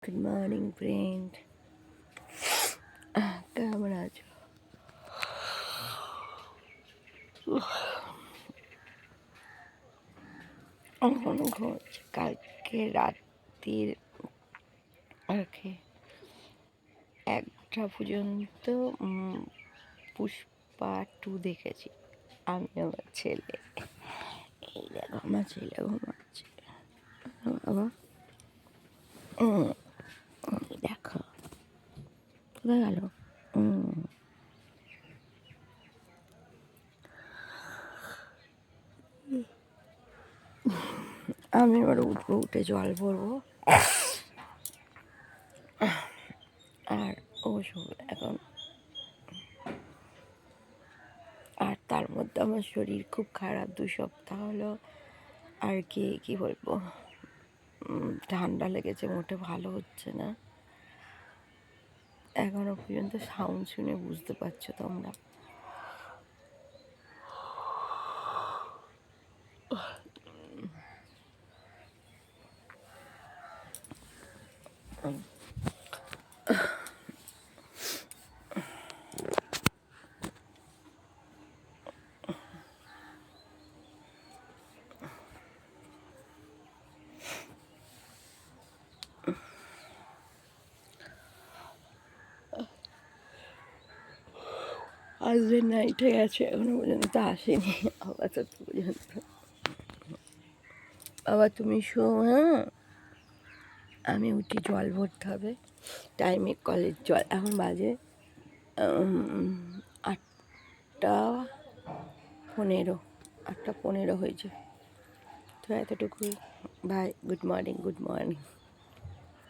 Good morning friend, কেমন আছো? এখনো ঘুমোচ্ছে। কালকে রাত্রির একটা পর্যন্ত পুষ্পা 2 দেখেছি আমি আমার ছেলে। এই দেখো আমার ছেলে ঘুমাচ্ছে। বাবা দেখো কোথায় গেল? আমি এবার উঠবো, উঠে জল ভরবো আর ও শোবে এখন। আর তার মধ্যে আমার শরীর খুব খারাপ, 2 সপ্তাহ হলো আর কি বলবো, ঠান্ডা লেগেছে, মোটে ভালো হচ্ছে না। এখনো পর্যন্ত সাউন্ড শুনে বুঝতে পারছো তোমরা। হাজবেন্ড নাইটে গেছে, এখনো পর্যন্ত আসেনি আপাতত পর্যন্ত। বাবা তুমি শো, হ্যাঁ আমি উঠি, জল ভরতে হবে টাইমে, কলের জল। এখন বাজে 8:15 হয়েছে, তো এতটুকুই। Bye, good morning, good morning.